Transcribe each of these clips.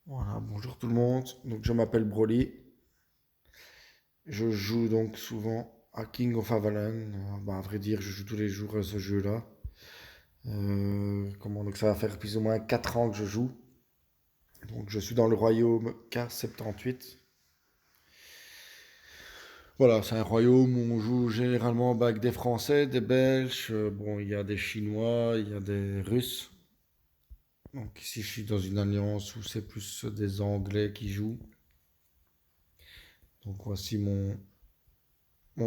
Voilà, bonjour tout le monde. Donc je m'appelle Broly. Je joue donc souvent à King of Avalon. À vrai dire, je joue tous les jours à ce jeu-là. Donc ça va faire plus ou moins 4 ans que je joue. Donc je suis dans le royaume K78. Voilà, c'est un royaume où on joue généralement avec des Français, des Belges. Bon, il y a des Chinois, il y a des Russes. Donc ici je suis dans une alliance où c'est plus des Anglais qui jouent. Donc voici mon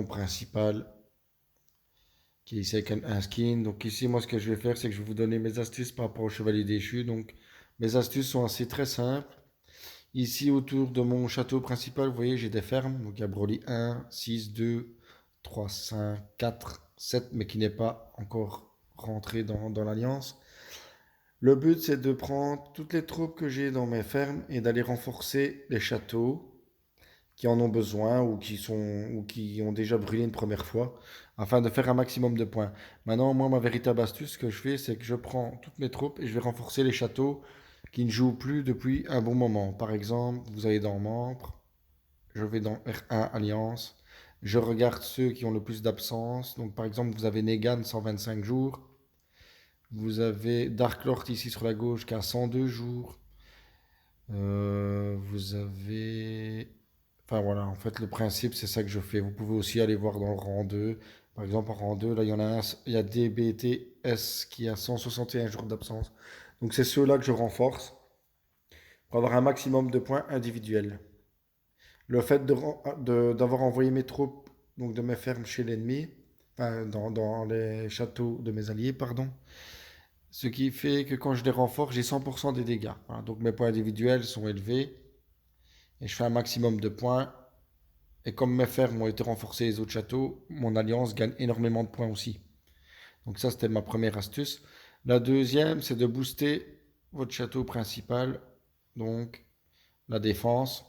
principal, qui est ici avec un skin. Donc ici, moi, ce que je vais faire, c'est que je vais vous donner mes astuces par rapport au chevalier déchu. Donc mes astuces sont assez très simples. Ici, autour de mon château principal, vous voyez, j'ai des fermes. Donc il y a Broly 1, 6, 2, 3, 5, 4, 7, mais qui n'est pas encore rentré dans l'alliance. Le but, c'est de prendre toutes les troupes que j'ai dans mes fermes et d'aller renforcer les châteaux qui en ont besoin ou qui ont déjà brûlé une première fois, afin de faire un maximum de points. Maintenant, moi, ma véritable astuce, ce que je fais, c'est que je prends toutes mes troupes et je vais renforcer les châteaux qui ne jouent plus depuis un bon moment. Par exemple, vous allez dans Membres, je vais dans R1 Alliance, je regarde ceux qui ont le plus d'absence. Donc, par exemple, vous avez Negan 125 jours, vous avez Dark Lord ici sur la gauche qui a 102 jours. Vous avez... Enfin voilà, en fait le principe c'est ça que je fais. Vous pouvez aussi aller voir dans le rang 2. Par exemple en rang 2, là il y en a un, il y a DBTS qui a 161 jours d'absence. Donc c'est ceux-là que je renforce pour avoir un maximum de points individuels. Le fait d'avoir envoyé mes troupes, donc de mes fermes chez l'ennemi, enfin dans les châteaux de mes alliés, pardon, ce qui fait que quand je les renforce, j'ai 100% des dégâts. Voilà, donc mes points individuels sont élevés et je fais un maximum de points. Et comme mes fermes ont été renforcées les autres châteaux, mon alliance gagne énormément de points aussi. Donc ça, c'était ma première astuce. La deuxième, c'est de booster votre château principal. Donc la défense.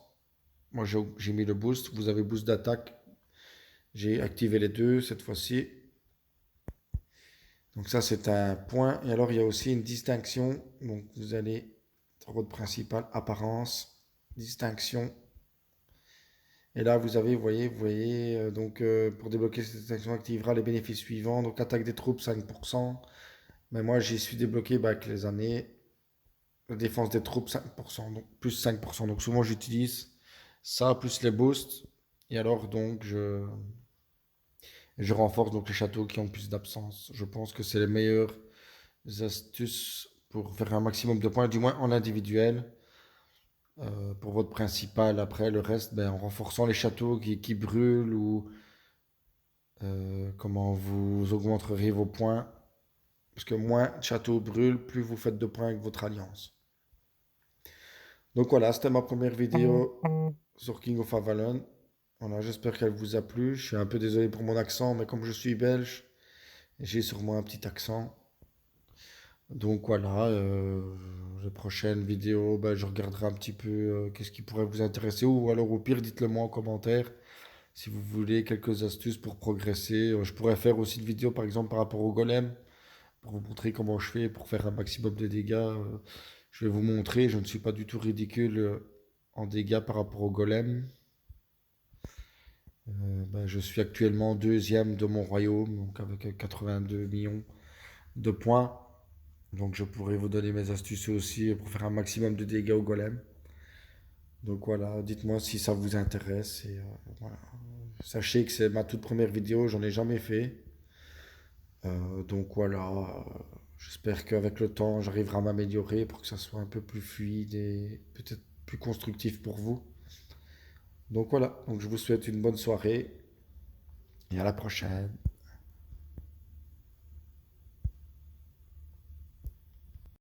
Moi, j'ai mis le boost. Vous avez boost d'attaque. J'ai activé les deux cette fois-ci. Donc ça, c'est un point. Et alors, il y a aussi une distinction. Donc vous allez sur votre principal, apparence, distinction. Et là, vous voyez, pour débloquer cette action, activera les bénéfices suivants. Donc, attaque des troupes, 5%. Mais moi, j'y suis débloqué avec les années. La défense des troupes, 5%. Donc, plus 5%. Donc, souvent, j'utilise ça, plus les boosts. Et alors, je renforce donc les châteaux qui ont plus d'absence. Je pense que c'est les meilleures astuces pour faire un maximum de points, du moins en individuel. Pour votre principal, après, le reste, ben, en renforçant les châteaux qui brûlent ou comment vous augmenterez vos points. Parce que moins de châteaux brûlent, plus vous faites de points avec votre alliance. Donc voilà, c'était ma première vidéo sur King of Avalon. Voilà, j'espère qu'elle vous a plu. Je suis un peu désolé pour mon accent, mais comme je suis belge, j'ai sûrement un petit accent. Donc voilà, les prochaines vidéos, ben, je regarderai un petit peu qu'est-ce qui pourrait vous intéresser. Ou alors au pire, dites-le moi en commentaire. Si vous voulez quelques astuces pour progresser, je pourrais faire aussi une vidéo par exemple par rapport au golem, pour vous montrer comment je fais pour faire un maximum de dégâts. Je vais vous montrer, je ne suis pas du tout ridicule en dégâts par rapport au golem. Ben, je suis actuellement deuxième de mon royaume, donc avec 82 millions de points. Donc je pourrais vous donner mes astuces aussi pour faire un maximum de dégâts au golem. Donc voilà, dites-moi si ça vous intéresse. Et voilà. Sachez que c'est ma toute première vidéo, j'en ai jamais fait. Donc voilà, j'espère qu'avec le temps, j'arriverai à m'améliorer pour que ça soit un peu plus fluide et peut-être plus constructif pour vous. Donc voilà, donc je vous souhaite une bonne soirée et à la prochaine.